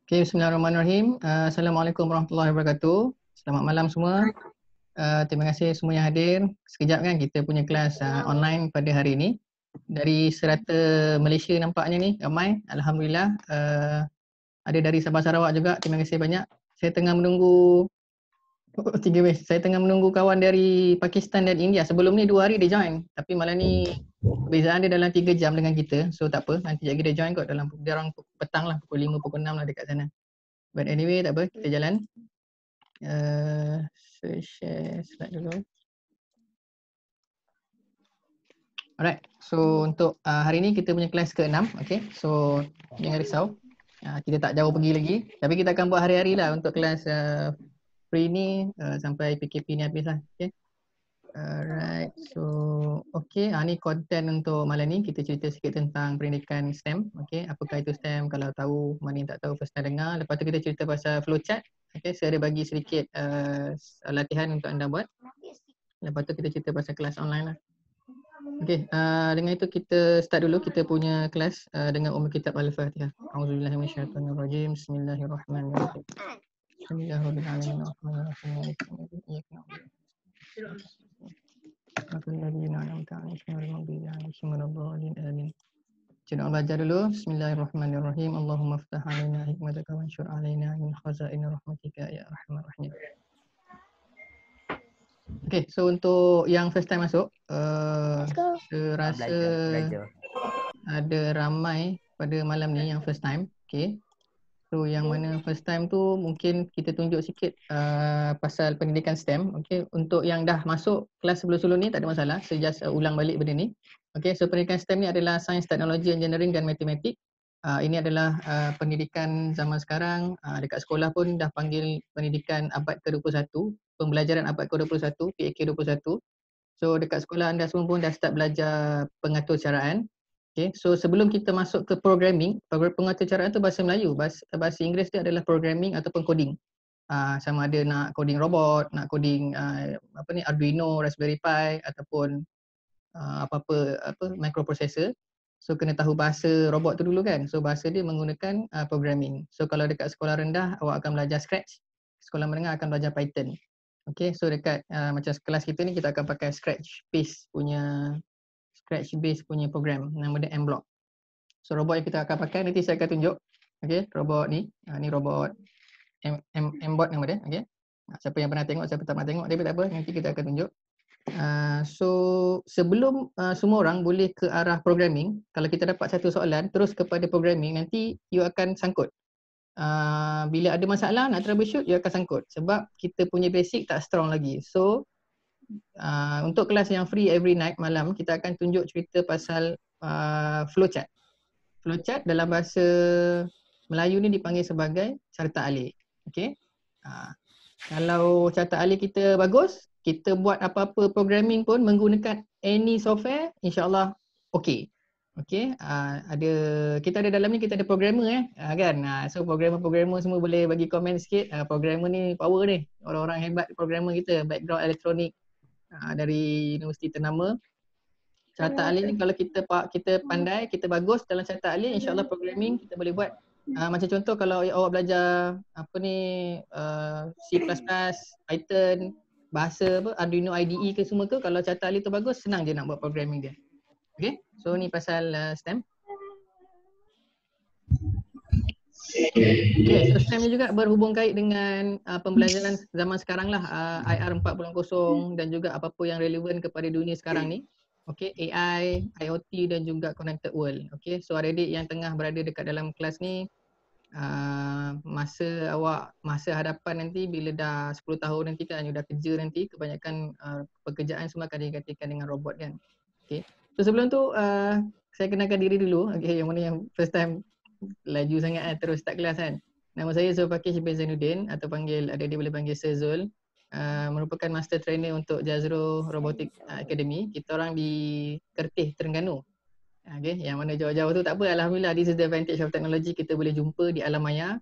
Okay, bismillahirrahmanirrahim. Assalamualaikum warahmatullahi wabarakatuh. Selamat malam semua. Terima kasih semua yang hadir. Sekejap kan kita punya kelas online pada hari ini. Dari serata Malaysia nampaknya ni ramai. Alhamdulillah. Ada dari Sabah Sarawak juga. Terima kasih banyak. Saya tengah menunggu tiga weh. Saya tengah menunggu kawan dari Pakistan dan India. Sebelum ni 2 hari dia join. Tapi malam ni perbezaan dia dalam 3 jam dengan kita. So tak apa. Nanti lagi dia join kot dalam dia orang petang lah. Pukul 5, pukul 6 lah dekat sana. But anyway, tak apa, kita jalan. Saya share slide dulu. Alright, so untuk hari ni kita punya kelas ke-6. Okay, so jangan risau. Kita tak jauh pergi lagi. Tapi kita akan buat hari-hari lah untuk kelas free ni sampai PKP ni habis lah. Okay. Alright, so okay, ni konten untuk malam ni. Kita cerita sikit tentang pendidikan STEM. Okay, apakah itu STEM? Kalau tahu, mana yang tak tahu first time dengar. Lepas tu kita cerita pasal flowchart. Okay, saya ada bagi sedikit latihan untuk anda buat. Lepas tu kita cerita pasal kelas online lah. Okay, dengan itu kita start dulu kita punya kelas dengan Kitab Al-Fatihah. A'udzubillahi minasyaitonirrajim. Bismillahirrahmanirrahim. Bismillahirrahmanirrahim. Kita belajar dulu. Bismillahirrahmanirrahim. Allahumma ftah alaina hikmataka wa anshur alaina min khazaini rahmatika ya arhamar rahimin. Okay, so untuk yang first time masuk, saya rasa ada ramai pada malam ni yang first time. Okay, so yang mana first time tu mungkin kita tunjuk sikit pasal pendidikan STEM. Okay, untuk yang dah masuk kelas sebelum-sebelum ni tak ada masalah, saya just ulang balik benda ni. Okay, so pendidikan STEM ni adalah Sains, Teknologi, Engineering dan Matematik. Ini adalah pendidikan zaman sekarang. Dekat sekolah pun dah panggil pendidikan abad ke-21, pembelajaran abad ke-21, PAK 21. So dekat sekolah anda semua pun dah start belajar pengaturcaraan. Okay, so sebelum kita masuk ke programming, pengaturcaraan tu bahasa Melayu, bahasa Inggeris dia adalah programming ataupun coding. Sama ada nak coding robot, nak coding Arduino, Raspberry Pi ataupun apa-apa microprocessor. So kena tahu bahasa robot tu dulu kan. So bahasa dia menggunakan programming. So kalau dekat sekolah rendah awak akan belajar Scratch, sekolah menengah akan belajar Python. Okay, so dekat macam kelas kita ni kita akan pakai Scratch based punya program, nama dia M-Block. So robot yang kita akan pakai nanti saya akan tunjuk. Okay, robot ni, ni robot M-Bot nama dia. Okay, siapa yang pernah tengok, siapa tak pernah tengok, tapi tak apa, nanti kita akan tunjuk. So sebelum semua orang boleh ke arah programming, kalau kita dapat satu soalan terus kepada programming, nanti you akan sangkut. Bila ada masalah nak troubleshoot, you akan sangkut sebab kita punya basic tak strong lagi. So untuk kelas yang free every night malam, kita akan tunjuk cerita pasal flowchart. Flowchart dalam bahasa Melayu ni dipanggil sebagai carta alih. Okay. Kalau carta alih kita bagus, kita buat apa-apa programming pun menggunakan any software, insyaAllah okay. Okay, kita ada dalam ni, kita ada programmer kan. So programmer semua boleh bagi komen sikit. Programmer ni power ni, orang-orang hebat programmer kita, background elektronik dari universiti ternama. Carta alih ni kalau kita pandai, kita bagus dalam carta alih, insyaAllah programming kita boleh buat. Macam contoh kalau awak belajar C++, Python, bahasa Arduino IDE ke semua ke, kalau carta alih tu bagus, senang je nak buat programming dia. Okay, so ni pasal STEM. Okay, so STEM ni juga berhubung kait dengan pembelajaran zaman sekarang lah, IR 4.0 dan juga apa-apa yang relevan kepada dunia sekarang ni. Okay, AI, IoT dan juga connected world. Okay, so adik-adik yang tengah berada dekat dalam kelas ni, masa hadapan nanti bila dah 10 tahun nanti kan, you dah kerja nanti, kebanyakan pekerjaan semua akan digantikan dengan robot kan. Okay, so sebelum tu saya kenalkan diri dulu. Okay, yang mana yang first time laju sangat terus start kelas kan. Nama saya Zulfakir Syibin Zainuddin atau adik-adik boleh panggil Sir Zul. Merupakan master trainer untuk Jazro Robotic Academy. Kita orang di Kertih, Terengganu. Okay, yang mana jauh-jauh tu tak apa, alhamdulillah, this is the advantage of technology, kita boleh jumpa di alam maya.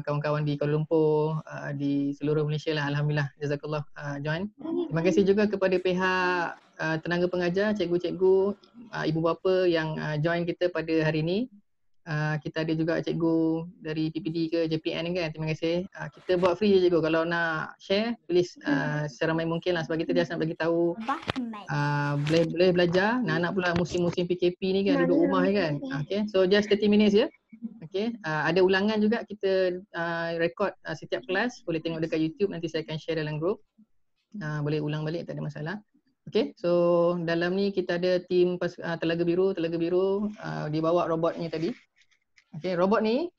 Kawan-kawan di Kuala Lumpur, di seluruh Malaysia lah, alhamdulillah, jazakallah join. Terima kasih juga kepada pihak tenaga pengajar, cikgu-cikgu, ibu bapa yang join kita pada hari ini. kita ada juga cikgu dari PPD ke JPN kan. Terima kasih. Kita buat free je cikgu. Kalau nak share, please seramai mungkin lah. Sebab kita just nak bagi tahu boleh belajar. Nak pula musim-musim PKP ni kan, duduk rumah kan. Okay, so just 30 minutes je. Okay, ada ulangan juga kita record setiap kelas. Boleh tengok dekat YouTube, nanti saya akan share dalam group. Boleh ulang balik, tak ada masalah. Okay, so dalam ni kita ada tim Telaga Biru. Dia bawa robotnya tadi. Okay, robot ni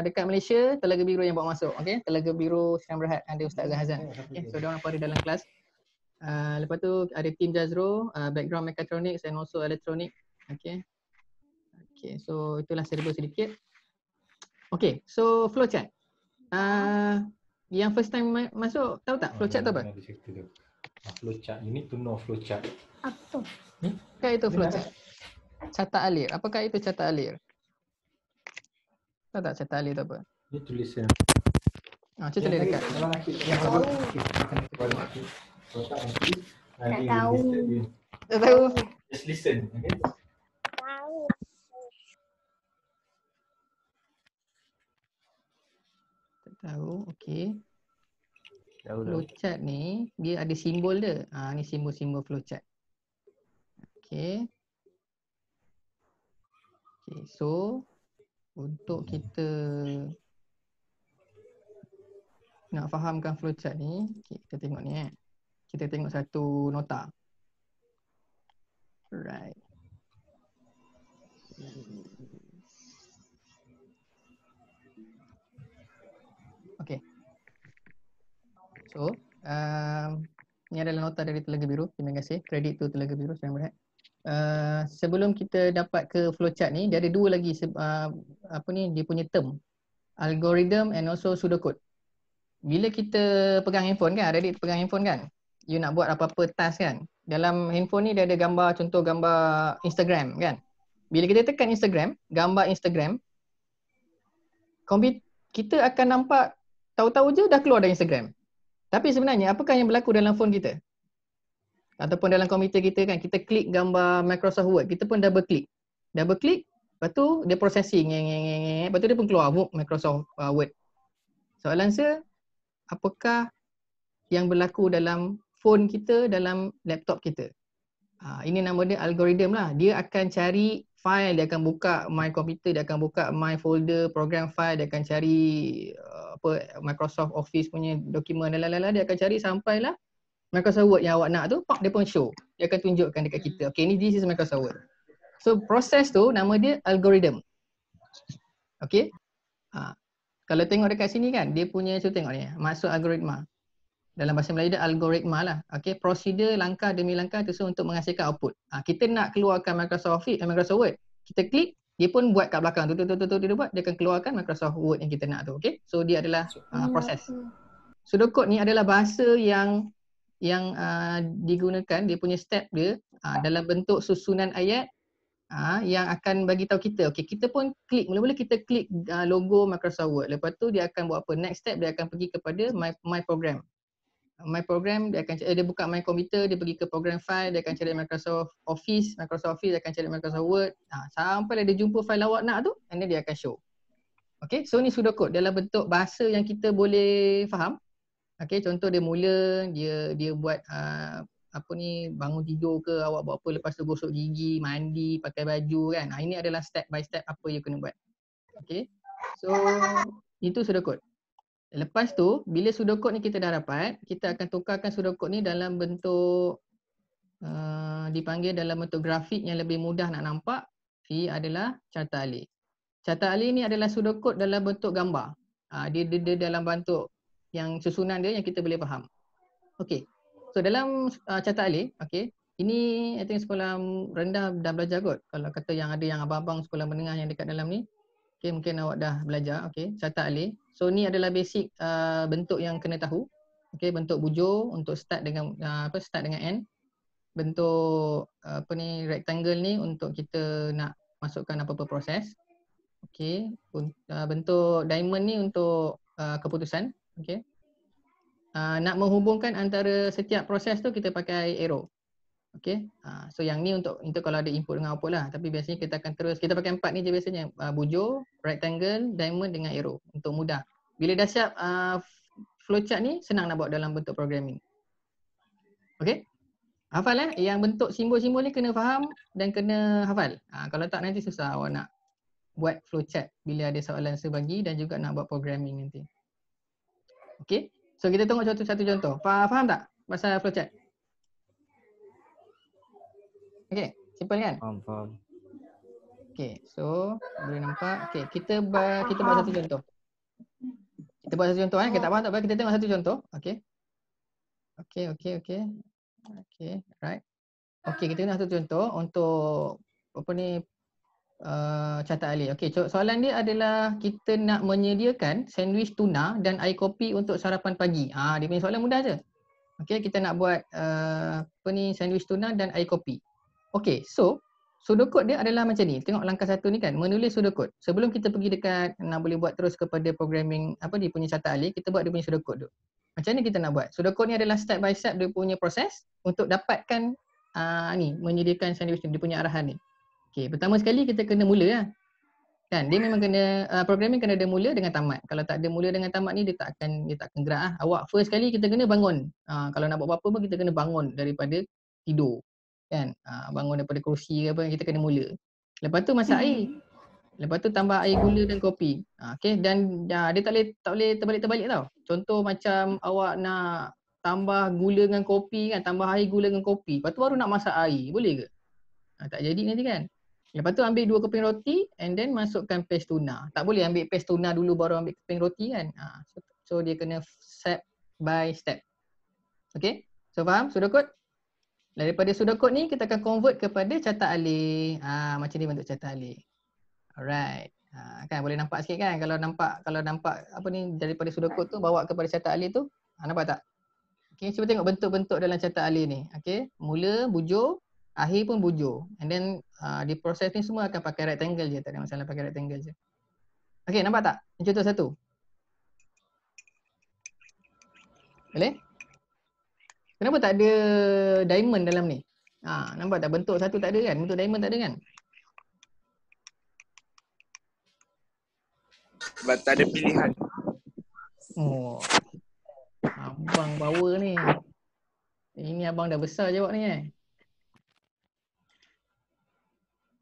dekat Malaysia Telaga Biru yang bawa masuk. Okay, Telaga Biru Sdn Bhd ada Ustaz Azhar. Okay, so diorang pada dalam kelas. Lepas tu ada tim Jazro, background mechatronics and also electronic. Okay. Okay, so itulah serba sedikit. Okay, so flowchart. Yang first time masuk tahu tak flowchart tu apa? Flowchart, you need to know flowchart. Apa? Apakah itu flowchart? Carta alir. Apakah itu carta alir? Tahu tak carta alir tu apa? Need to listen. Cerita dia dekat. Tak tahu. Tak tahu. Just listen, okay? Tak tahu. Okey. Tahu. Flowchart ni dia ada simbol dia. Ni simbol-simbol flowchart. Okey. Okey, so untuk kita nak fahamkan flowchart ni, kita tengok ni Kita tengok satu nota. Right. Okay. So, ni adalah nota dari Telaga Biru. Terima kasih. Kredit tu Telaga Biru. Sebelum kita dapat ke flowchart ni, dia ada dua lagi dia punya term. Algorithm and also pseudocode. Bila kita pegang handphone kan, adik pegang handphone kan, you nak buat apa-apa task kan. Dalam handphone ni dia ada gambar, contoh gambar Instagram kan. Bila kita tekan Instagram, gambar Instagram, kita akan nampak tahu-tahu je dah keluar dari Instagram. Tapi sebenarnya apakah yang berlaku dalam phone kita? Ataupun dalam komputer kita kan, kita klik gambar Microsoft Word, kita pun double click, lepas tu dia processing, lepas tu dia pun keluar Microsoft Word. Soalan saya, apakah yang berlaku dalam phone kita, dalam laptop kita? Ini nama dia algorithm lah. Dia akan cari file, dia akan buka my computer, dia akan buka my folder, program file, dia akan cari Microsoft Office punya dokumen, dia akan cari sampailah Microsoft Word yang awak nak tu, dia pun show. Dia akan tunjukkan dekat kita. Okay, ni this is Microsoft Word. So proses tu nama dia algorithm. Okay. Kalau tengok dekat sini kan, dia punya, cuba tengok ni, maksud algoritma. Dalam bahasa Melayu dia algoritma lah. Okay, prosedur langkah demi langkah tu untuk menghasilkan output. Kita nak keluarkan Microsoft Word. Kita klik, dia pun buat kat belakang. Dia buat, dia akan keluarkan Microsoft Word yang kita nak tu. Okay, so dia adalah proses. Pseudocode ni adalah bahasa yang digunakan, dia punya step dia dalam bentuk susunan ayat yang akan bagi tahu kita, okey, kita pun klik, mula-mula kita klik logo Microsoft Word. Lepas tu dia akan buat apa? Next step dia akan pergi kepada my program. My program dia akan dia buka my computer, dia pergi ke program file, dia akan cari Microsoft Office, dia akan cari Microsoft Word. Sampai dia jumpa file awak nak tu, and then dia akan show. Okey, so ni pseudocode dalam bentuk bahasa yang kita boleh faham. Okey, contoh dia mula dia buat bangun tidur ke, awak buat apa, lepas tu gosok gigi, mandi, pakai baju kan. Ini adalah step by step apa you kena buat. Okey. So itu pseudocode. Lepas tu bila pseudocode ni kita dah dapat, kita akan tukarkan pseudocode ni dalam bentuk dipanggil dalam bentuk grafik yang lebih mudah nak nampak. Ia adalah carta alir. Carta alir ni adalah pseudocode dalam bentuk gambar. Dia dalam bentuk yang susunan dia yang kita boleh faham. Okey. So dalam carta alir, okey, ini I think sekolah rendah dah belajar kot. Kalau kata yang ada yang abang-abang sekolah menengah yang dekat dalam ni, okey, mungkin awak dah belajar. Okey, carta alir. So ni adalah basic bentuk yang kena tahu. Okey, bentuk bujur untuk start dengan start dengan N. Bentuk rectangle ni untuk kita nak masukkan apa-apa proses. Okey, bentuk diamond ni untuk keputusan. Okey. Nak menghubungkan antara setiap proses tu kita pakai arrow. Okay. So yang ni untuk kalau ada input dengan output lah. Tapi biasanya kita akan terus, kita pakai 4 ni je biasanya. Bujur, rectangle, diamond dengan arrow untuk mudah. Bila dah siap flowchart ni, senang nak buat dalam bentuk programming. Okay. Hafal yang bentuk simbol-simbol ni kena faham dan kena hafal. Kalau tak nanti susah awak nak buat flowchart bila ada soalan sebagi dan juga nak buat programming nanti. Okay. So kita tengok satu contoh. Faham tak pasal flowchart? Okay, simple kan? Faham. Okay, so boleh nampak. Okay, kita buat satu contoh. Kita buat satu contoh kita tak faham tak apa, kita tengok satu contoh. Okay. Okay, right. Okay, kita tengok satu contoh untuk apa ni catat alih. Okay, soalan dia adalah kita nak menyediakan sandwich tuna dan air kopi untuk sarapan pagi. Dia punya soalan mudah je. Okay, kita nak buat sandwich tuna dan air kopi. Okay, so pseudocode dia adalah macam ni. Tengok langkah satu ni kan, menulis pseudocode. Sebelum kita pergi dekat nak boleh buat terus kepada programming dia punya catat alih, kita buat dia punya pseudocode tu. Macam ni kita nak buat. Pseudocode ni adalah step by step dia punya proses untuk dapatkan menyediakan sandwich dia punya arahan ni. Okay, pertama sekali kita kena mula lah. Kan, dia memang kena programming kena ada mula dengan tamat. Kalau tak ada mula dengan tamat ni dia tak akan gerak lah. Awak first kali kita kena bangun. Kalau nak buat apa-apa pun kita kena bangun daripada tidur. Kan? Bangun daripada kerusi ke apa, kita kena mula. Lepas tu masak air. Lepas tu tambah air gula dan kopi. Okay, dan dia tak boleh terbalik-terbalik tau. Contoh macam awak nak tambah gula dengan kopi kan, tambah air gula dengan kopi. Lepas tu baru nak masak air. Boleh ke? Tak jadi nanti kan. Lepas tu ambil 2 keping roti and then masukkan paste tuna. Tak boleh ambil paste tuna dulu baru ambil keping roti kan. So dia kena step by step. Okay. So faham pseudocode? Daripada pseudocode ni kita akan convert kepada catat alih. Macam ni bentuk catat alih. Alright. Kan boleh nampak sikit kan kalau nampak apa ni daripada pseudocode tu bawa kepada catat alih tu. Nampak tak? Okay, cuba tengok bentuk-bentuk dalam catat alih ni. Okay. Mula bujur, akhir pun bujur. And then di proses ni semua akan pakai rectangle je. Tak ada masalah pakai rectangle je. Okay, nampak tak? Ini contoh satu. Boleh? Kenapa tak ada diamond dalam ni? Nampak tak? Bentuk satu tak ada kan? Bentuk diamond tak ada kan? Sebab tak ada pilihan. Oh. Abang power ni. Ini abang dah besar jawab ni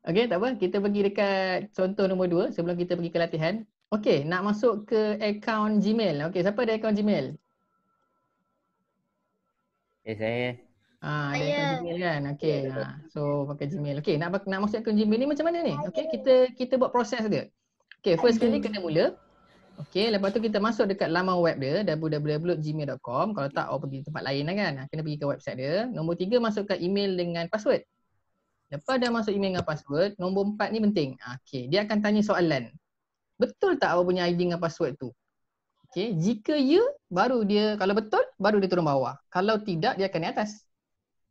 Okay, tak apa. Kita pergi dekat contoh nombor 2 sebelum kita pergi ke latihan. Okay, nak masuk ke akaun Gmail. Okay, siapa ada akaun Gmail? Saya. Ada akaun Gmail kan? Okay, so pakai Gmail. Okay, nak masuk akaun Gmail ni macam mana ni? Okay, kita buat proses dia. Okay, first kali kena mula. Okay, lepas tu kita masuk dekat laman web dia www.gmail.com. Kalau tak, awak pergi tempat lain lah kan. Kena pergi ke website dia. Nombor 3, masukkan email dengan password. Lepas dah masuk email dengan password, nombor 4 ni penting. Okay, dia akan tanya soalan. Betul tak awak punya ID dengan password tu? Okay, jika ya, baru dia, kalau betul, baru dia turun bawah. Kalau tidak, dia akan di atas.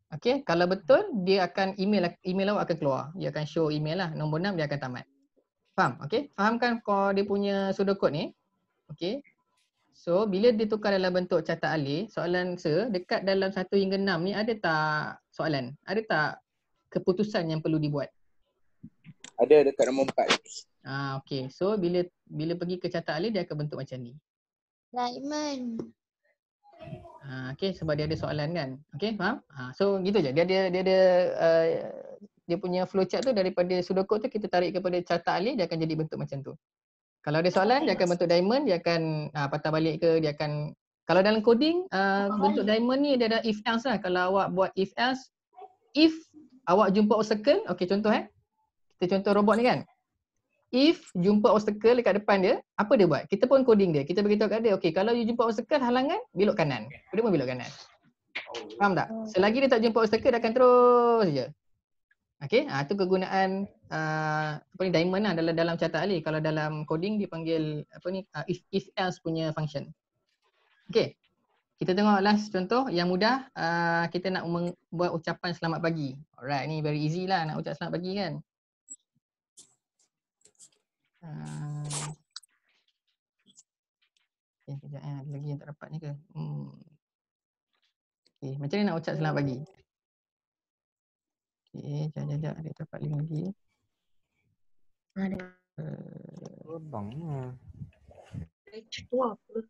Okay, kalau betul, dia akan email awak akan keluar. Dia akan show email lah. Nombor 6 dia akan tamat. Faham? Okay, fahamkan dia punya pseudocode ni. Okay. So, bila ditukar dalam bentuk catat alih, soalan dekat dalam 1 hingga 6 ni ada tak soalan? Ada tak keputusan yang perlu dibuat? Ada dekat nombor 4. Okay. So, bila pergi ke catat alih, dia akan bentuk macam ni. Diamond. Okay, sebab dia ada soalan kan. Okay, faham? So, gitu je. Dia ada dia punya flowchart tu daripada pseudocode tu kita tarik kepada catat alih, dia akan jadi bentuk macam tu. Kalau ada soalan, dia akan bentuk diamond, dia akan patah balik ke, dia akan, kalau dalam coding, bentuk diamond ni dia ada if else lah. Kalau awak buat if else, if awak jumpa obstacle, okay contoh kita contoh robot ni kan. If jumpa obstacle dekat depan dia, apa dia buat? Kita pun coding dia. Kita beritahu kat dia, okay kalau you jumpa obstacle, halangan, belok kanan. Dia pun belok kanan. Faham tak? Selagi dia tak jumpa obstacle, dia akan terus je. Okay, itu kegunaan diamond lah dalam catat alih. Kalau dalam coding dipanggil if else punya function. Okay, kita tengok last contoh yang mudah. Kita nak buat ucapan selamat pagi. Alright, ni very easy lah nak ucap selamat pagi kan. Kejap ada lagi yang tak dapat ni ke? Okay, macam ni nak ucap selamat pagi? Okay, jap. Dia dapat link lagi. Ada. Bangnya. Itu apa?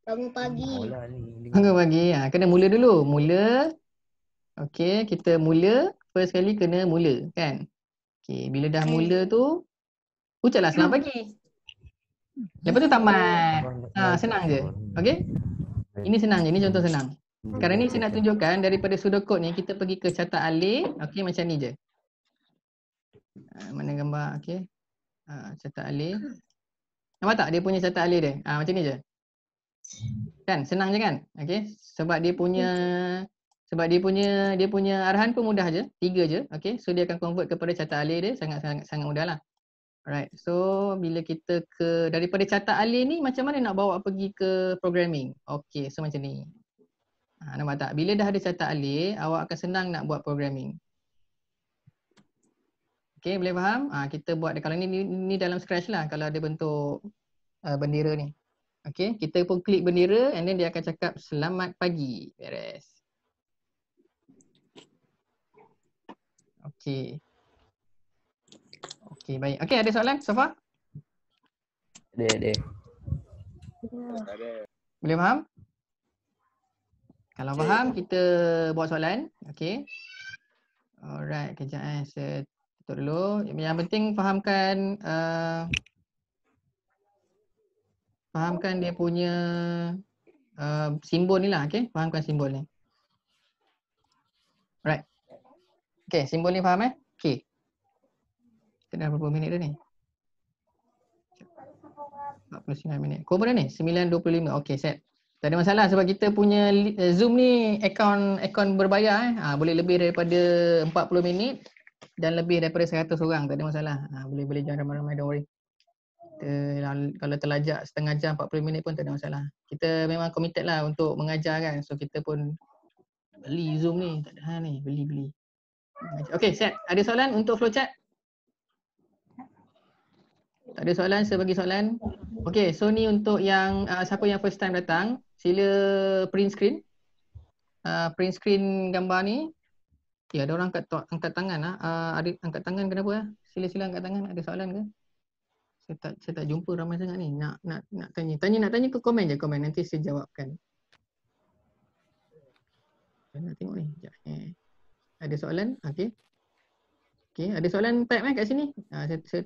Bangun pagi. Bangun pagi. Kena mula dulu. Mula. Okay, kita mula. First kali kena mula kan. Okay, bila dah mula tu, ucaplah selamat pagi. Lepas tu tamat. Senang je. Okay. Ini senang je. Ini contoh senang. Sekarang ni saya nak tunjukkan daripada pseudocode ni kita pergi ke catat alih. Okey, macam ni je. Mana gambar? Okey. Catat alih. Nampak tak dia punya catat alih dia? Macam ni je. Kan senang je kan? Okey. Sebab dia punya arahan pun mudah je. 3 je. Okey. So dia akan convert kepada catat alih dia sangat mudahlah. Alright. So bila kita daripada catat alih ni macam mana nak bawa pergi ke programming? Okey, so macam ni. Nampak tak? Bila dah ada catat alih, awak akan senang nak buat programming. Okay, boleh faham? Kita buat, kalau ni dalam Scratch lah, kalau ada bentuk bendera ni. Okay, kita pun klik bendera and then dia akan cakap selamat pagi. Beres. Okay. Okay, baik. Okay, ada soalan so far? Ada. Boleh faham? Kalau faham, kita buat soalan. Okay. Alright, kejap saya tutup dulu. Yang penting fahamkan dia punya simbol ni lah. Okay, fahamkan simbol ni. Alright. Okay, simbol ni faham Okay. Kita dah berapa minit dah ni? 49 minit. Kau berapa ni? 9.25. Okay, set. Tak ada masalah sebab kita punya Zoom ni akaun berbayar boleh lebih daripada 40 minit dan lebih daripada 100 orang. Tak ada masalah. Boleh join ramai-ramai, don't worry. Kalau terlajak setengah jam 40 minit pun tak ada masalah. Kita memang committed lah untuk mengajar kan. So kita pun beli Zoom ni. Tak ada ni, beli. Okay, set. Ada soalan untuk flowchart? Tak ada soalan, saya bagi soalan. Okay, so ni untuk yang siapa yang first time datang, sila print screen. Print screen gambar ni. Ya, ada orang angkat tangan. Ada angkat tangan kenapa? Sila angkat tangan. Ada soalan ke? Saya tak jumpa ramai sangat ni. Nak tanya. Nak tanya ke komen je, komen. Nanti saya jawabkan. Saya nak tengok ni. Sekejap. Ada soalan? Okay. Okay, ada soalan type kat sini? Saya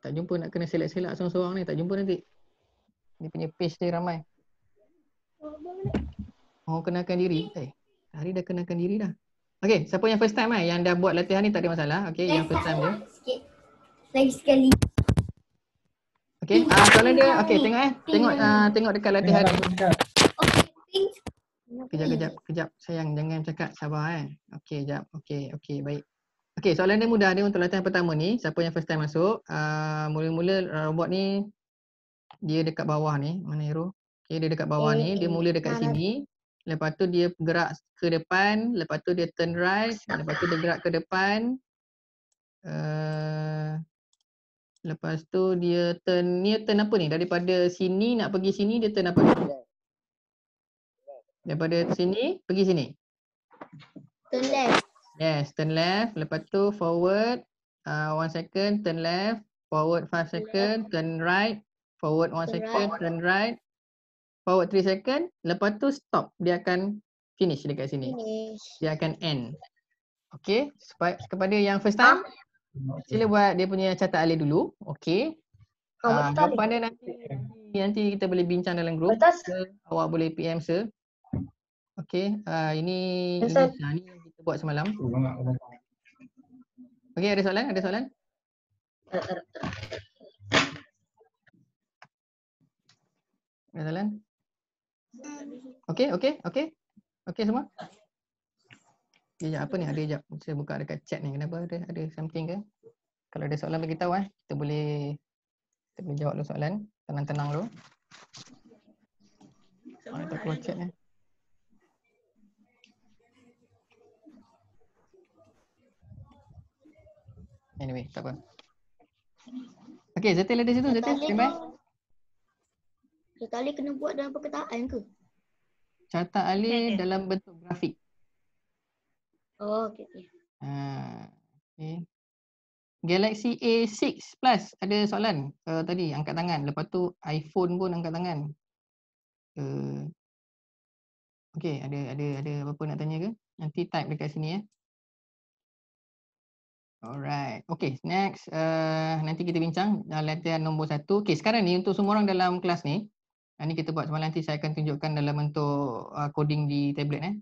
tak jumpa, nak kena select-select seorang-seorang ni. Tak jumpa nanti. Dia punya page dia ramai. Kenalkan diri. Hari dah kenalkan diri dah. Okay, siapa yang first time yang dah buat latihan ni tak ada masalah. Okay, yang first time je. Lagi sekali. Okay, soalan dia. Okay, tengok dekat latihan ni. Kejap. Sayang, jangan cakap, sabar Okay, jap. Okay, baik. Okay, soalan dia mudah. Dia untuk latihan pertama ni. Siapa yang first time masuk, mula-mula robot ni, dia dekat bawah ni. Mana arrow? Okay, dia dekat bawah ni. Dia mula dekat sini. Lepas tu dia gerak ke depan. Lepas tu dia turn right. Lepas tu dia gerak ke depan. Lepas tu dia turn. Ni turn apa ni? Daripada sini nak pergi sini, dia turn apa? Daripada sini, pergi sini. Turn left. Yes, turn left. Lepas tu forward 1 second, turn left. Forward 5 second, turn right. Forward 1 second, turn right. Forward 3 second. Lepas tu stop. Dia akan finish dekat sini. Dia akan end. Okay. Kepada yang first time, sila buat dia punya catat alih dulu. Okay. Jawapan dia nanti kita boleh bincang dalam grup. Awak boleh PM saya. Okay. Ini yang kita buat semalam. Okay, ada soalan? Ada soalan? Okay semua? Apa ni? Ada sekejap. Saya buka dekat chat ni. Kenapa ada something ke? Kalau ada soalan bagi tahu kita boleh jawab dulu soalan. Tenang-tenang dulu. Kita keluar chat ni. Anyway, tak apa. Okay, Zetil ada situ. Zetil, standby. Catat alih kena buat dalam perkataan ke? Catat alih dalam bentuk grafik. Oh, okey. Okay. Galaxy A6 Plus ada soalan tadi angkat tangan. Lepas tu iPhone pun angkat tangan. Okay, ada apa-apa nak tanya ke? Nanti type dekat sini ya. Alright. Okay, next. Nanti kita bincang latihan nombor 1. Okay, sekarang ni untuk semua orang dalam kelas ni. Ini kita buat semalam, nanti saya akan tunjukkan dalam bentuk coding di tablet.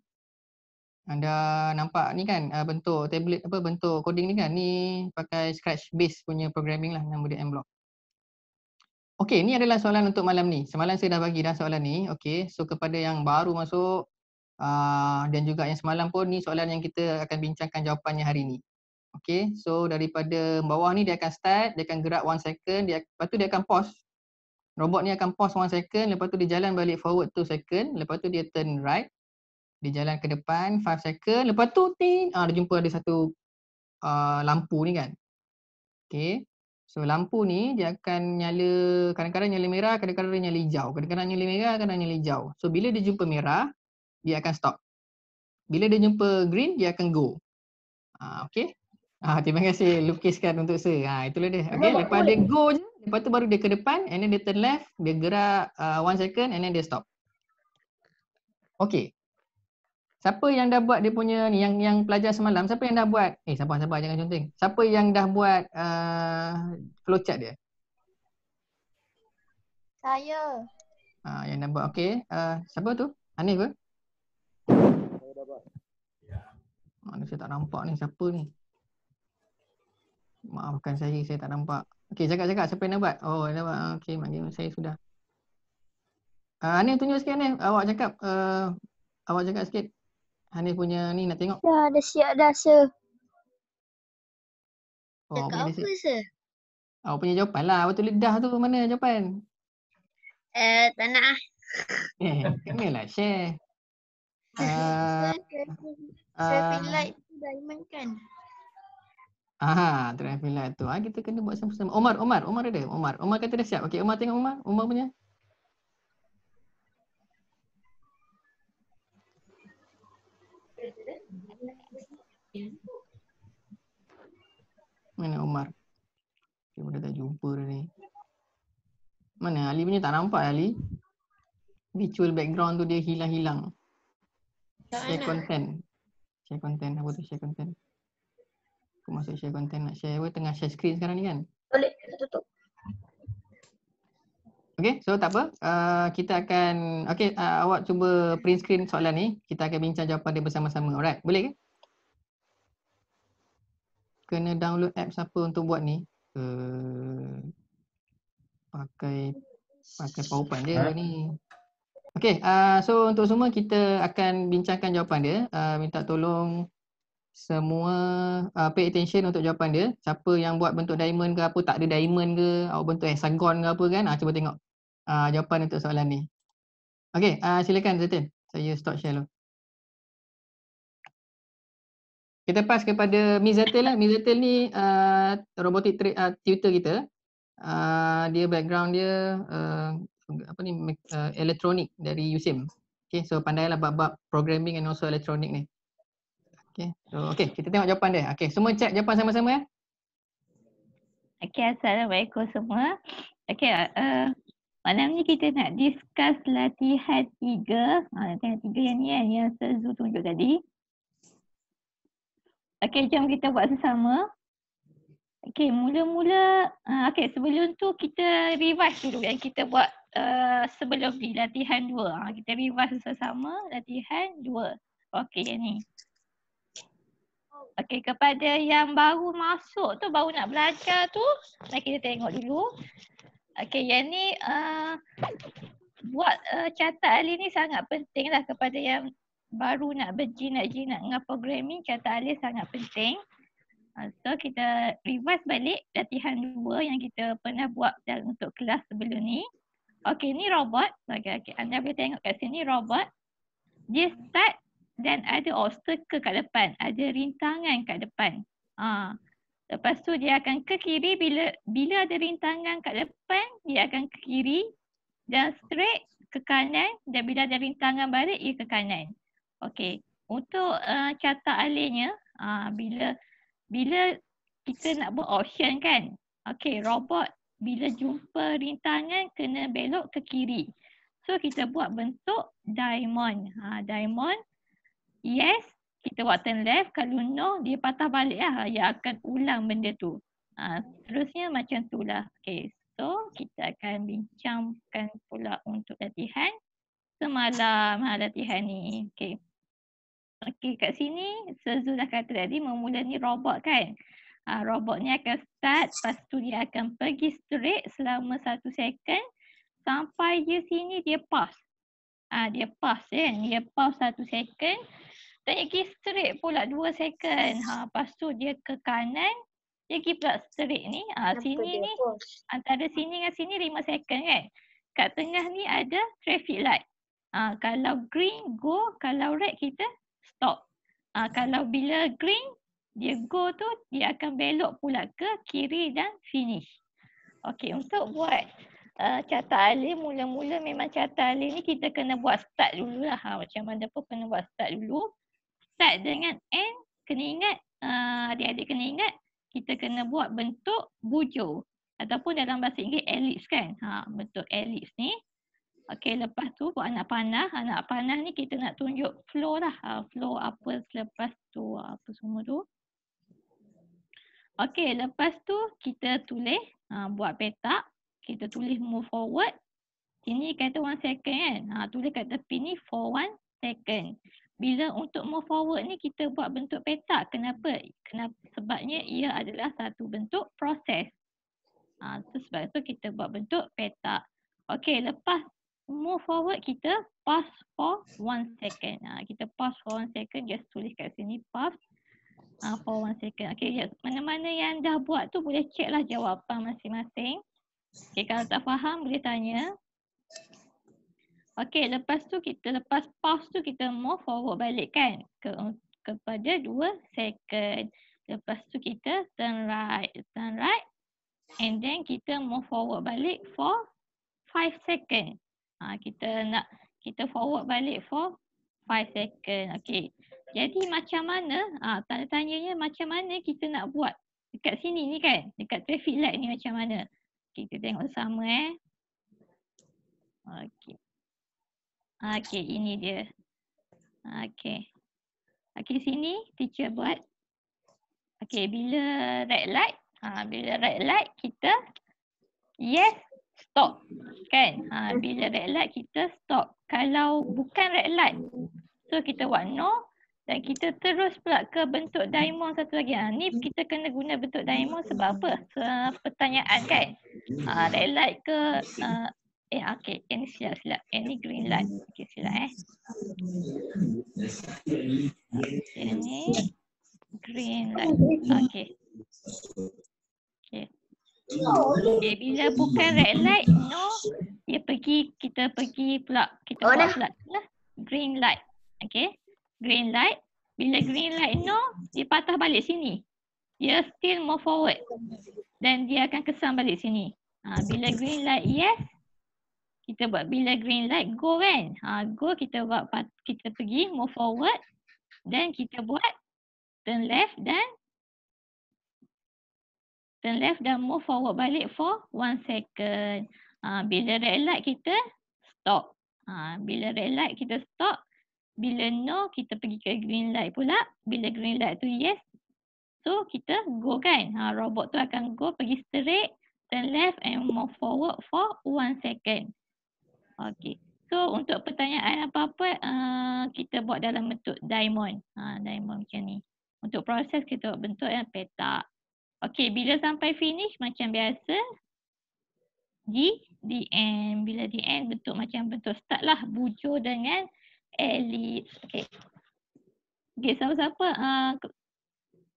Anda nampak ni kan bentuk tablet apa bentuk coding ni kan, ni pakai Scratch base punya programming lah, nama dia Mblock. Okey, ni adalah soalan untuk malam ni. Semalam saya dah bagi dah soalan ni. Okey, so kepada yang baru masuk dan juga yang semalam pun, ni soalan yang kita akan bincangkan jawapannya hari ni. Okey, so daripada bawah ni dia akan start, dia akan gerak 1 second, lepas tu dia akan pause. Robot ni akan pause 1 second, lepas tu dia jalan balik forward 2 second, lepas tu dia turn right. Dia jalan ke depan 5 second, lepas tu dia jumpa ada satu lampu ni kan. Okay. So lampu ni dia akan nyala, kadang-kadang nyala merah, kadang-kadang dia nyala hijau. Kadang-kadang nyala merah, kadang-kadang nyala hijau. So bila dia jumpa merah, dia akan stop. Bila dia jumpa green, dia akan go. Okay. Terima kasih lukiskan untuk saya. Itulah dia. Okay. Lepas dia go je, lepas tu baru dia ke depan, and then dia turn left, dia gerak 1 second, and then dia stop. Okay. Siapa yang dah buat dia punya ni, yang pelajar semalam, siapa yang dah buat? Sabar jangan conteng. Siapa yang dah buat flowchart dia? Saya. Yang dah buat, okey. Siapa tu? Hanif ke? Saya dah buat. Mana saya tak nampak ni, siapa ni? Maafkan saya tak nampak. Okey, cakap siapa yang dah buat? Oh, dah buat. Okey, maknanya saya sudah. Hanif tunjuk sikit Hanif. Awak cakap sikit. Hanif punya ni nak tengok. Dah siap dah, Sir. Cakap apa, Sir? Awak punya jawapan lah. Awak tulis dah tu, mana jawapan? Tak nak. Kenalah share. Traffic light tu diamond kan? Traffic light tu. Kita kena buat sama-sama. Omar ada. Omar kata dah siap. Okey, Omar tengok Omar punya. Mana Omar? Dia dah tak jumpa dah ni. Mana Ali punya, tak nampak Ali. Virtual background tu dia hilang-hilang. Share content. Apa tu share content? Aku masuk share content, nak share apa? Tengah share screen sekarang ni kan? Boleh, tutup. Okay, so tak apa. Kita akan, awak cuba print screen soalan ni. Kita akan bincang jawapan dia bersama-sama. Alright, boleh ke? Kena download apps apa untuk buat ni? Pakai PowerPoint je ni. Okay, so untuk semua kita akan bincangkan jawapan dia. Minta tolong semua pay attention untuk jawapan dia. Siapa yang buat bentuk diamond ke apa, tak ada diamond ke, awak bentuk hexagon ke apa kan, cuba tengok jawapan untuk soalan ni. Okay, silakan Zatin. Saya stop share dulu. Kita pass kepada Miss Zatil lah. Miss Zatil ni robotic tutor kita. Dia background dia elektronik dari USIM. Okay, so pandailah bab-bab programming and also elektronik ni. Okay, so kita tengok jawapan dia. Okay, semua check jawapan sama-sama ya. Okay, Assalamualaikum semua. Okay, malam ni kita nak discuss latihan 3. Latihan 3 yang ni kan, yang Sezu tunjuk tadi. Okay, jom kita buat sesama. Okay, mula-mula, sebelum tu kita revise dulu yang kita buat sebelum ni, latihan 2. Kita revise bersama latihan 2. Okay, yang ni. Okay, kepada yang baru masuk tu, baru nak belajar tu, kita tengok dulu. Okay, yang ni buat catat alih ni sangat penting lah kepada yang baru nak berjinak-jinak dengan programming. Catat alih sangat penting. So kita revise balik latihan 2 yang kita pernah buat untuk kelas sebelum ni. Okay, ni robot. Okay, anda boleh tengok kat sini robot. Dia start dan ada obstacle kat depan, ada rintangan kat depan. Lepas tu dia akan ke kiri, bila ada rintangan kat depan, dia akan ke kiri dan straight ke kanan, dan bila ada rintangan balik, ia ke kanan. Okey. untuk carta alihnya, bila kita nak buat option kan. Okey, robot bila jumpa rintangan kena belok ke kiri. So kita buat bentuk diamond. Diamond, yes, kita buat turn left. Kalau no, dia patah balik lah. Dia akan ulang benda tu. Terusnya macam tu lah. Okay, so kita akan bincangkan pula untuk latihan semalam. Latihan ni. Okay. Okay, kat sini Sezu dah kata tadi memula ni robot kan. Robot ni akan start, lepas tu dia akan pergi straight selama 1 second sampai je sini dia pause. Dia pause kan. Dia pause 1 second. Dan dia pergi straight pula 2 second. Lepas tu dia ke kanan. Dia pergi pula straight ni. Sini ni, antara sini dengan sini 5 second kan. Kat tengah ni ada traffic light. Kalau green, go. Kalau red, kita stop. Kalau bila green, dia go tu, dia akan belok pula ke kiri dan finish. Okey, untuk buat carta alih, mula-mula memang carta alih ni kita kena buat start dulu lah. Macam mana pun kena buat start dulu. Start dengan N, kena ingat, adik-adik kena ingat, kita kena buat bentuk bujur. Ataupun dalam bahasa Inggeris ellipse kan. Bentuk ellipse ni. Okey, lepas tu buat anak panah. Anak panah ni kita nak tunjuk flow lah. Flow apa selepas tu, apa semua tu. Okey, lepas tu kita tulis, buat petak. Kita tulis move forward. Sini kata 1 second kan. Tulis kat tepi ni for 1 second. Bila untuk move forward ni kita buat bentuk petak. Kenapa? Sebabnya ia adalah satu bentuk proses. Sebab tu kita buat bentuk petak. Okey, lepas move forward kita pause for 1 second. Kita pause for 1 second. Just tulis kat sini pause for 1 second. Okey, mana-mana yang dah buat tu boleh check lah jawapan masing-masing. Okey, kalau tak faham boleh tanya. Okey, lepas tu kita lepas pause tu kita move forward balik kan kepada 2 second. Lepas tu kita turn right and then kita move forward balik for 5 second. Kita forward balik for 5 second. Okey. Jadi macam mana, tanda tanyanya macam mana kita nak buat dekat sini ni kan, dekat traffic light ni macam mana. Kita tengok sama Okey. Okey, ini dia. Okey. Okey, sini teacher buat. Okey, bila red light kita yes, stop. Kan? Bila red light kita stop. Kalau bukan red light, so kita buat no dan kita terus pula ke bentuk diamond satu lagi. Ni kita kena guna bentuk diamond sebab apa? Pertanyaan kan. Red light ke okey, ini silap. Ini green light. Okey, silap Ini green light. Okey. Okay, bila bukan red light, no, kita pergi pula, kita buat pula green light. Okay, green light. Bila green light, no, dia patah balik sini. Dia still move forward. Dan dia akan kesan balik sini. Bila green light, yes. Kita buat bila green light, go kan. Go kita buat, kita pergi move forward. Dan kita buat turn left dan move forward balik for 1 second. Bila red light kita stop. Bila red light kita stop. Bila no kita pergi ke green light pula. Bila green light tu yes. So kita go kan. Robot tu akan go pergi straight, turn left and move forward for 1 second. Okay. So untuk pertanyaan apa-apa kita buat dalam bentuk diamond. Diamond macam ni. Untuk proses kita buat bentuk yang petak. Okey, bila sampai finish macam biasa, the end. Bila the end bentuk macam bentuk start lah, bujur dengan ellipse. Okey. Okey, siapa-siapa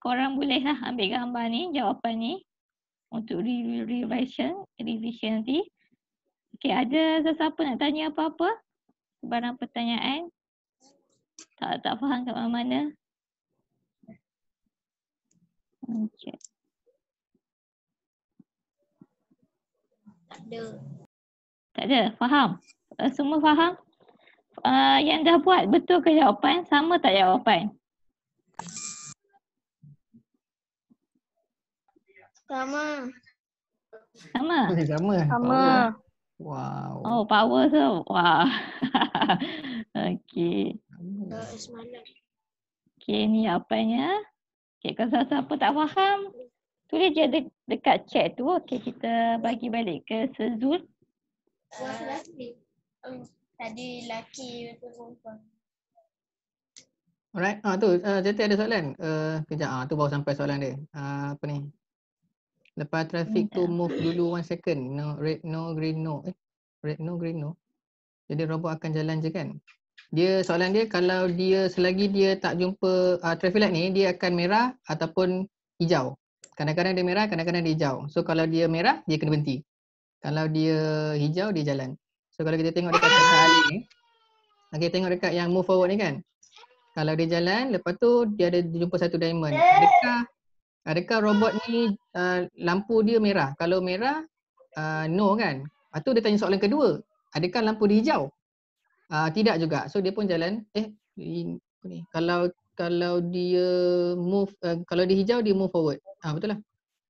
korang boleh lah ambil gambar ni, jawapan ni untuk revision nanti. Okey, ada sesiapa nak tanya apa-apa? Barang pertanyaan? Tak faham kat mana-mana? Okay. Tak ada. Faham? Semua faham? Yang dah buat betul ke jawapan? Sama tak jawapan? Sama. Sama? Sama. Sama. Wow. Oh, power tu. Wah. Okey. Semalam. Okey, ni jawapannya. Okey, kalau siapa tak faham, tulis je dekat chat tu. Okey, kita bagi balik ke Sezul. Tadi laki perempuan. Alright, tu Zeti ada soalan. Kejap, tu baru sampai soalan dia. Apa ni? Lepas traffic tu move dulu 1 second. No red, no green, no. Red, no green, no. Jadi robot akan jalan je kan? Soalan dia kalau dia selagi dia tak jumpa traffic light ni, dia akan merah ataupun hijau. Kadang-kadang dia merah, kadang-kadang dia hijau. So kalau dia merah, dia kena berhenti. Kalau dia hijau, dia jalan. So kalau kita tengok dekat Tata Ali ni, okay, tengok dekat yang move forward ni kan. Kalau dia jalan, lepas tu dia ada jumpa satu diamond. Adakah robot ni lampu dia merah? Kalau merah, no kan? Lepas tu dia tanya soalan kedua. Adakah lampu dia hijau? Tidak juga. So dia pun jalan. Ni. Kalau dia move, kalau dia hijau dia move forward. Betul lah.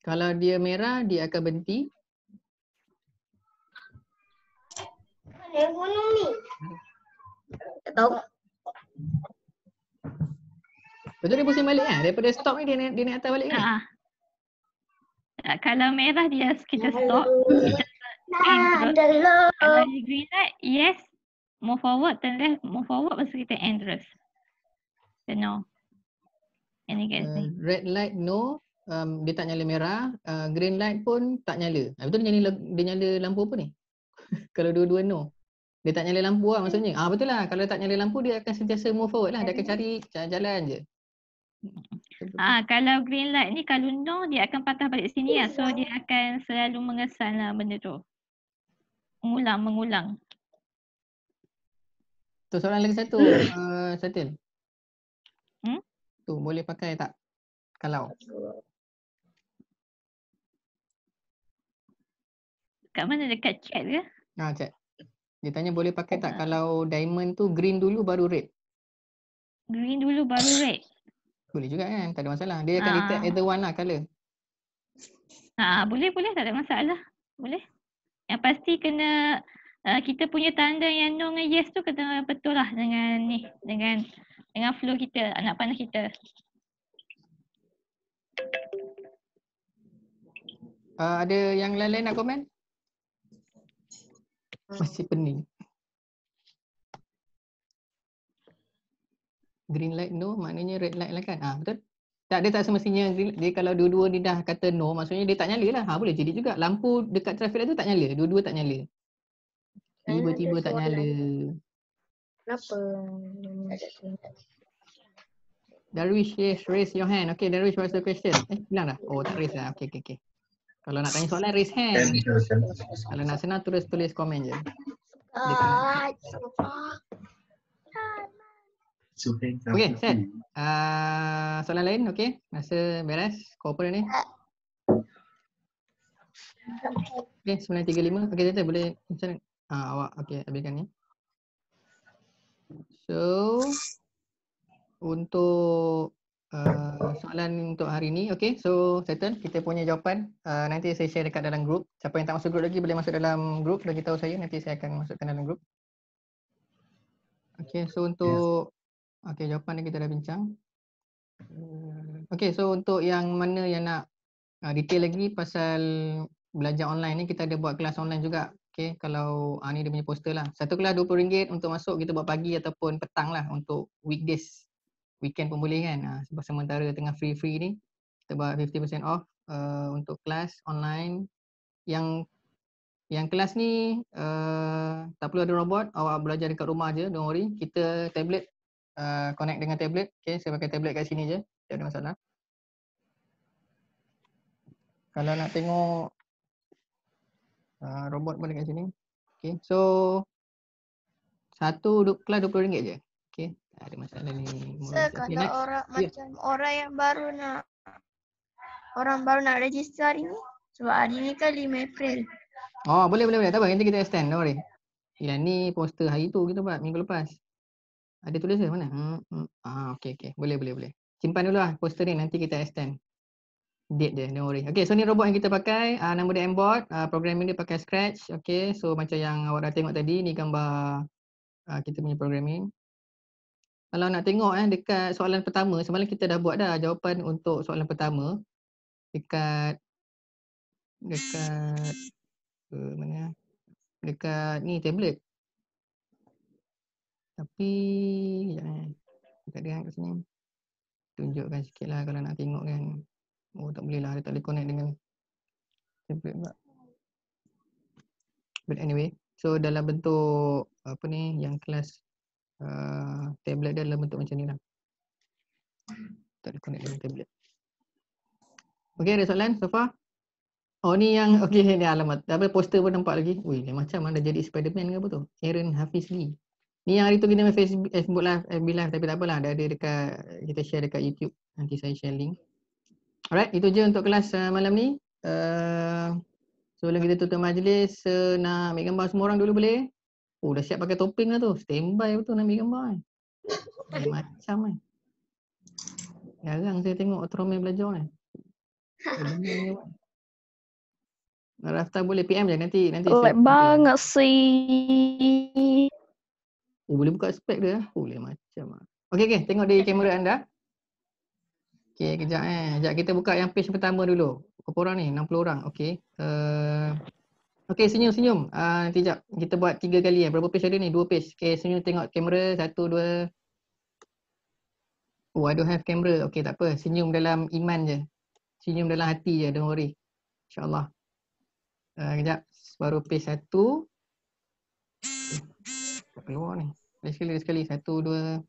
Kalau dia merah dia akan berhenti. Yang gunung ni. Tak tahu. Betul dia pusing balik kan? Daripada stop ni dia naik atas balik kan? Kalau merah dia kita stop. Kita terus. Kalau dia green light, yes. Move forward, turn left, move forward. Lepas tu kita end terus. So no. Any guess ni? Red light no. Dia tak nyala merah. Green light pun tak nyala. Betul dia nyala lampu apa ni? Kalau dua-dua no. Dia tak nyala lampu lah maksudnya. Betul lah. Kalau tak nyala lampu dia akan sentiasa move forward lah. Dia akan cari jalan je. Kalau green light ni kalau no dia akan patah balik sini lah. So dia akan selalu mengesan lah benda tu. Mengulang. Tu soalan lagi satu, Satil. Tu boleh pakai tak? Kalau. Kat mana, dekat chat ke? Chat. Dia tanya boleh pakai tak kalau diamond tu green dulu baru red? Green dulu baru red? Boleh juga kan, tak ada masalah. Dia akan detect either one lah colour. Boleh, tak ada masalah. Boleh. Yang pasti kena kita punya tanda yang no dengan yes tu kena betul lah dengan ni, dengan flow kita, anak panah kita. Ada yang lain-lain nak komen? Masih pening. Green light no maknanya red light lah kan? Betul? Tak, dia tak semestinya green light. Dia kalau dua-dua dia dah kata no, maksudnya dia tak nyala lah. Boleh jadi juga. Lampu dekat traffic light tu tak nyala. Dua-dua tak nyala. Tiba-tiba tak nyala. Kenapa? Darwish, yes, raise your hand. Okay, Darwish, what's the question? Bilang dah? Oh, tak raise lah. Okay. Kalau nak tanya soalan, raise hand. Kalau nak senang, tulis komen je. Okay, set. Soalan lain, okay? Rasa beres? Corporate ni? Okay, 935. Okay, Tata boleh macam awak, okay, habiskan ni. So, untuk soalan untuk hari ni, okay, so settle, kita punya jawapan nanti saya share dekat dalam group. Siapa yang tak masuk group lagi boleh masuk dalam group, bagi tahu saya, nanti saya akan masukkan dalam group. Okay, so untuk okay, jawapan yang kita dah bincang. Okay, so untuk yang mana yang nak detail lagi pasal belajar online ni, kita ada buat kelas online juga. Okay, kalau ni dia punya poster lah. Satu kelas RM20 untuk masuk, kita buat pagi ataupun petang lah untuk weekdays. Weekend pun boleh kan. Sebab sementara tengah free ni, kita buat 50% off untuk kelas online. Yang kelas ni tak perlu ada robot, awak belajar dekat rumah je, don't worry. Kita tablet, connect dengan tablet. Okay, saya pakai tablet kat sini je, tak ada masalah. Kalau nak tengok robot pun dekat sini. Okay, so satu kelas RM20 je. Okay, tak ada masalah ni. Kalau orang macam orang yang baru nak register hari ni, sebab hari ni kan 5 April. Oh, boleh. Tak apa, nanti kita extend, don't worry. Yang ni poster hari tu kita buat minggu lepas. Ada tulis ke mana? Okey. Boleh. Simpan dulu lah poster ni, nanti kita extend. Date dia, don't worry. Okay, so ni robot yang kita pakai. Nama dia Mbot. Programming dia pakai Scratch. Okay, so macam yang awak dah tengok tadi, ni gambar kita punya programming. Kalau nak tengok dekat soalan pertama, semalam kita dah buat dah jawapan untuk soalan pertama. Dekat mana? Dekat ni tablet. Tapi dekat dia kat sini. Tunjukkan sikit lah kalau nak tengok kan. Oh, tak boleh lah, dia tak boleh connect dengan tablet pula. But anyway, so dalam bentuk apa ni, yang kelas tablet dia dalam bentuk macam ni lah. Tak boleh connect dengan tablet. Okay, ada soalan so far? Oh ni yang, okay ni alamat, apa poster pun nampak lagi. Wih, macam dah jadi Spiderman ke apa tu? Aaron Hafizli. Ni yang hari tu kita main Facebook live, FB live, tapi tak apalah, dah ada dekat, kita share dekat YouTube. Nanti saya share link. Alright, itu je untuk kelas malam ni. Sebelum kita tutup majlis, nak ambil gambar semua orang dulu boleh? Oh, dah siap pakai topeng lah tu. Standby betul nak ambil gambar kan. Macam kan. Jarang saya tengok Ultraman belajar kan. Rafta boleh PM je nanti. Lag banget sih. Oh, boleh buka spek dia. Boleh macam lah. Okay, tengok di kamera anda. Okay, kejap Sekejap kita buka yang page pertama dulu. Berapa orang ni? 60 orang. Okay. Okay, senyum. Nanti sekejap. Kita buat 3 kali. Berapa page ada ni? 2 page. Okay, senyum tengok kamera. 1, 2. Oh, I don't have camera. Okay, tak apa. Senyum dalam iman je. Senyum dalam hati je. Don't worry. InsyaAllah. Kejap. Baru page 1. Tak keluar ni. Sekali. 1, 2.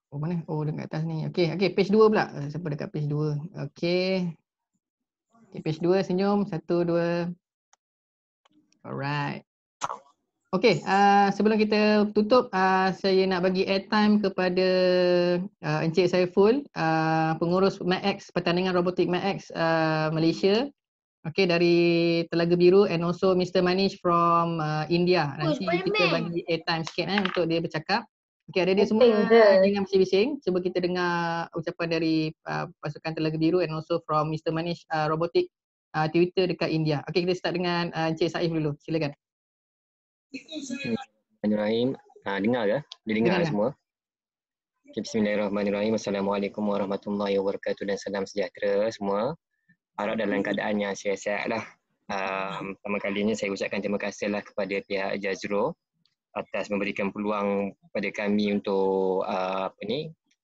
Oh, mana? Oh, dekat atas ni. Okay, page 2 pula. Siapa dekat page 2? Okay, page 2 senyum. 1, 2. Alright. Okay, sebelum kita tutup, saya nak bagi airtime kepada Encik Saiful, pengurus MAX, Pertandingan Robotik MAX Malaysia. Okay, dari Telaga Biru, and also Mr. Manish from India. Nanti kita bagi airtime sikit untuk dia bercakap. Okay, ada dia semua, jangan bising-bising. Cuba kita dengar ucapan dari pasukan Telaga Biru and also from Mr. Manish Robotik Twitter dekat India. Okay, kita start dengan Encik Saif dulu. Silakan. Bismillahirrahmanirrahim. Dengar ke? Dia dengar semua? Okay, Bismillahirrahmanirrahim. Assalamualaikum warahmatullahi wabarakatuh dan salam sejahtera semua. Harap dalam keadaan yang sihat-sihat lah. Pertama kalinya saya ucapkan terima kasih lah kepada pihak Jazro atas memberikan peluang pada kami untuk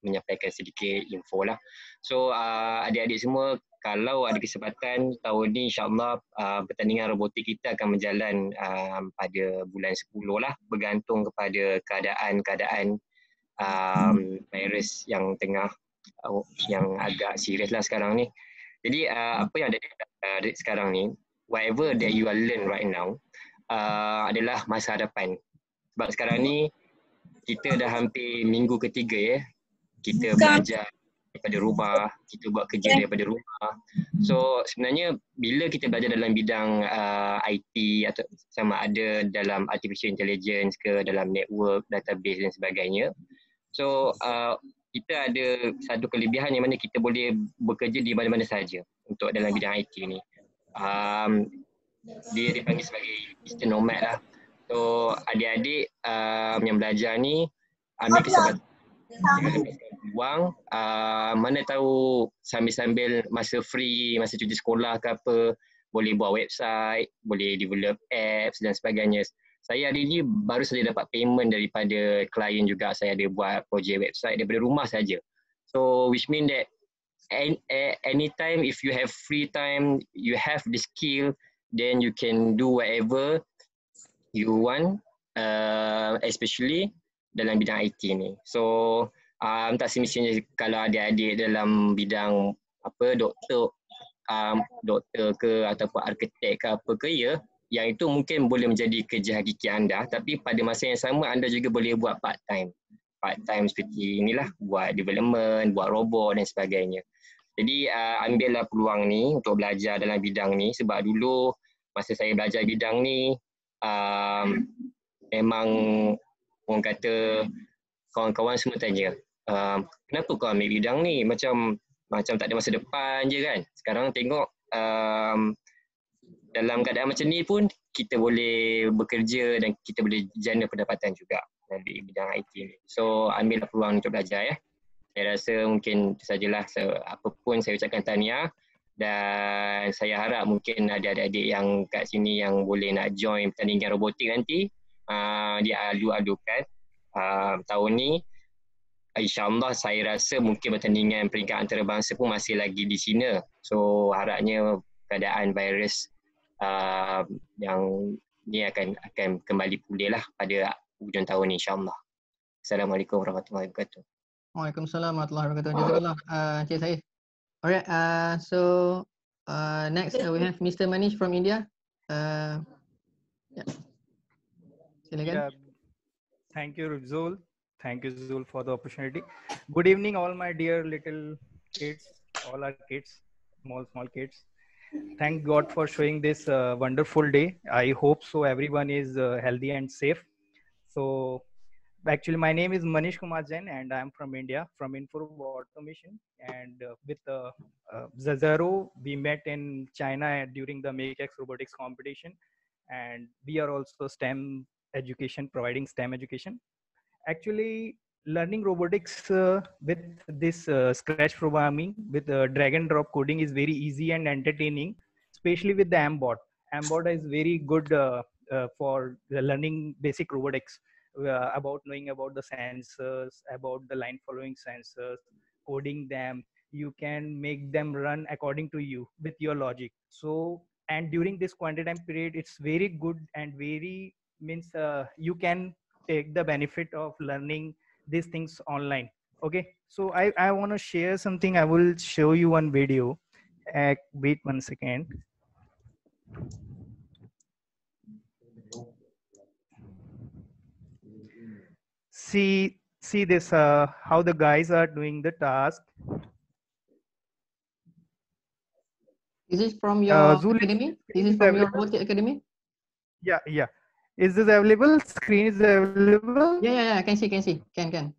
menyampaikan sedikit info lah. So adik-adik semua, kalau ada kesempatan tahun ni insyaAllah pertandingan robotik kita akan berjalan pada bulan 10 lah, bergantung kepada keadaan virus yang tengah yang agak serius lah sekarang ni. Jadi apa yang ada sekarang ni, whatever that you are learn right now adalah masa hadapan. Sebab sekarang ni kita dah hampir minggu ketiga kita belajar daripada rumah, kita buat kerja daripada rumah. So sebenarnya bila kita belajar dalam bidang IT atau sama ada dalam artificial intelligence ke dalam network, database dan sebagainya. So kita ada satu kelebihan yang mana kita boleh bekerja di mana-mana sahaja untuk dalam bidang IT ni. Dia dipanggil sebagai digital nomad lah. So adik-adik yang belajar ni ambil kesempatan buang, mana tahu sambil-sambil masa free, masa cuti sekolah ke apa, boleh buat website, boleh develop apps dan sebagainya. Saya hari ni baru saja dapat payment daripada klien juga. Saya ada buat projek website daripada rumah saja. So which mean that anytime if you have free time, you have the skill, then you can do whatever you want, especially dalam bidang IT ni. So tak semestinya kalau adik-adik dalam bidang doktor ke ataupun arkitek ke apa ke yang itu mungkin boleh menjadi kerja hakiki anda, tapi pada masa yang sama anda juga boleh buat part time seperti inilah, buat development, buat robot dan sebagainya. Jadi ambillah peluang ni untuk belajar dalam bidang ni, sebab dulu masa saya belajar bidang ni, memang orang kata kawan-kawan semua tanya, kenapa kau ambil bidang ni? Macam tak ada masa depan je kan. Sekarang tengok dalam keadaan macam ni pun kita boleh bekerja dan kita boleh jana pendapatan juga dari bidang IT ni. So ambillah peluang untuk belajar ya. Saya rasa mungkin itu sajalah. Apa pun saya ucapkan tahniah dan saya harap mungkin ada adik-adik yang kat sini yang boleh nak join pertandingan robotik nanti, dia adu-adukan tahun ni. InsyaAllah saya rasa mungkin pertandingan peringkat antarabangsa pun masih lagi di China. So harapnya keadaan virus yang ni akan kembali pulih lah pada hujung tahun ni insyaAllah. Assalamualaikum warahmatullahi wabarakatuh. Waalaikumsalam warahmatullahi wabarakatuh. Jazakallah Encik Saif. Alright, so next we have Mr. Manish from India. Yeah. Silakan. Yeah. Thank you, Zul. Thank you, Zul, for the opportunity. Good evening, all my dear little kids, all our kids, small kids. Thank God for showing this wonderful day. I hope so everyone is healthy and safe. So actually, my name is Manish Kumar Jain and I'm from India, from Info Automation. And with Zazaro, we met in China during the MakeX Robotics competition. And we are also STEM education, providing STEM education. Actually, learning robotics with this scratch programming with drag and drop coding is very easy and entertaining, especially with the MBOT. MBOT is very good for learning basic robotics, about knowing about the sensors, about the line following sensors, coding them. You can make them run according to you with your logic. So, and during this quantity time period, it's very good and very means you can take the benefit of learning these things online. Okay, so I want to share something. I will show you one video. Wait 1 second. See this, how the guys are doing the task. Is this from your academy? Is this from your robotic academy? Yeah. Is this available? Screen is available? Yeah. I can see. Can.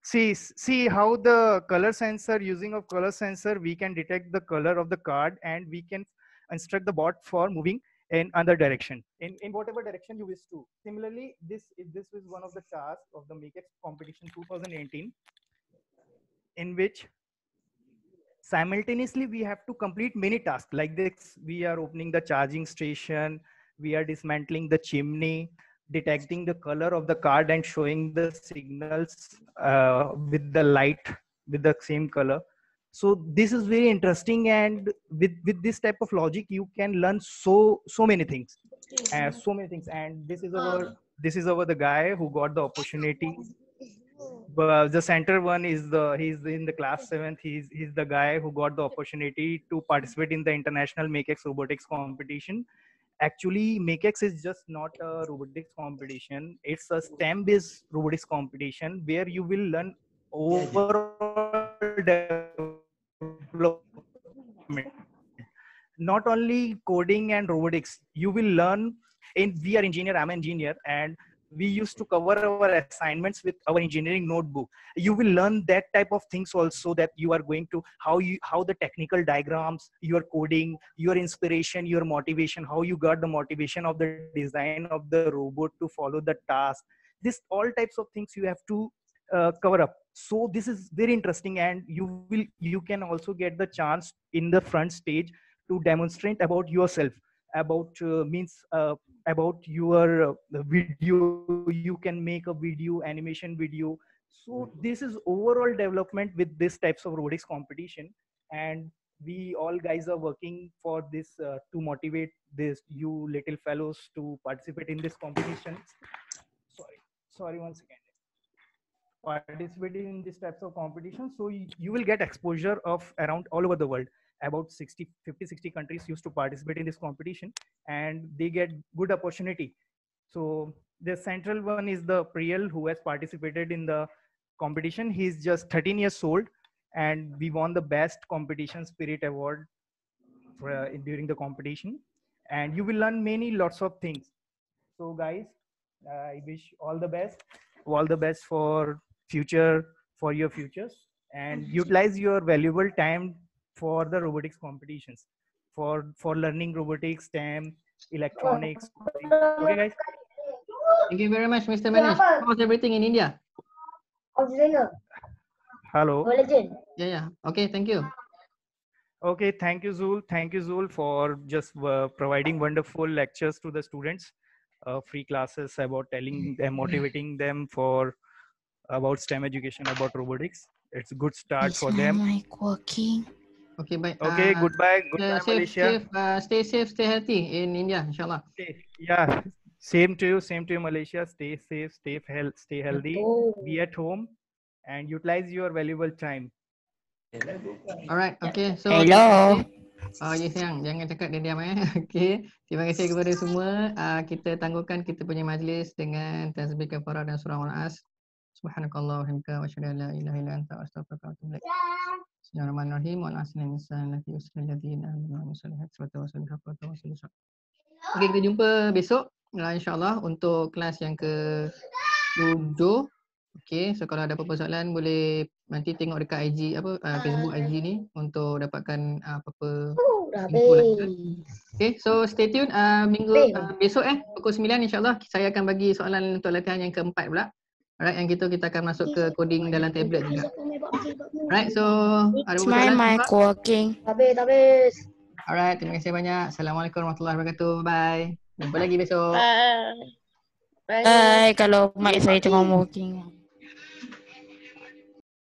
See how the color sensor, using of color sensor, we can detect the color of the card and we can instruct the bot for moving in other direction, in whatever direction you wish to. Similarly, this was one of the tasks of the MakeX competition 2018, in which simultaneously we have to complete many tasks like this. We are opening the charging station, we are dismantling the chimney, detecting the color of the card and showing the signals with the light with the same color. So this is very interesting, and with this type of logic you can learn so many things, and this is our the guy who got the opportunity. But the center one is he's in the class 7th. He's the guy who got the opportunity to participate in the international MakeX robotics competition. Actually, MakeX is just not a robotics competition. It's a STEM-based robotics competition where you will learn overall development. Not only coding and robotics, you will learn we are engineer, I'm an engineer, and we used to cover our assignments with our engineering notebook. You will learn that type of things also, that you are going to how the technical diagrams, your coding, your inspiration, your motivation, how you got the motivation of the design of the robot to follow the task. This all types of things you have to cover up. So this is very interesting, and you can also get the chance in the front stage to demonstrate about yourself, about about your video. You can make a video, animation video. So this is overall development with this types of robotics competition, and we all guys are working for this to motivate this you little fellows to participate in this competition. Sorry 1 second. Participating in these types of competitions, so you will get exposure of around all over the world. About 50-60 countries used to participate in this competition, and they get good opportunity. So the central one is the Priyal, who has participated in the competition. He's just 13 years old, and we won the best competition spirit award during the competition, and you will learn lots of things. So guys, I wish all the best for your futures, and utilize your valuable time for the robotics competitions, for learning robotics, STEM, electronics. Okay, guys. Thank you very much, Mr. Manish. How's everything in India? Hello. Yeah. Okay, thank you. Okay, thank you, Zul. Thank you, Zul, for just providing wonderful lectures to the students, free classes about telling them, motivating them about STEM education, about robotics. It's a good start for them. Working. Okay, bye. Okay, goodbye, Malaysia. Stay safe, stay healthy in India, inshallah. Yeah, same to you, Malaysia. Stay safe, stay healthy, be at home, and utilize your valuable time. Alright, okay. So Hello. Ya sayang, jangan cakap diam-diam Okay. Terima kasih kepada semua. Kita tangguhkan kita punya majlis dengan tasbih kafarah dan surah Al-As. Subhanakallah wa bihamdika wa asyhadu an la ilaha illa anta astaghfiruka wa atubu ilaik. Bismillahirrahmanirrahim. Wal 'asri innal insana lafi khusr illa alladziina aamanu wa 'amilus solihati wa tawassaw bil haqqi wa tawassaw bis sabr. Okey, kita jumpa besok insya-Allah untuk kelas yang ke-7. Okey, so kalau ada apa-apa soalan boleh nanti tengok dekat IG Facebook IG ni untuk dapatkan apa-apa info lagi. Okay, so stay tune minggu besok pukul 9 insya-Allah saya akan bagi soalan untuk latihan yang keempat pula. Alright, yang kita akan masuk ke coding dalam tablet juga. Alright, so ada It's my mic working. Habis. Alright, terima kasih banyak. Assalamualaikum warahmatullahi wabarakatuh. Bye. Jumpa lagi besok. Bye. Bye. Kalau mic saya tengah working.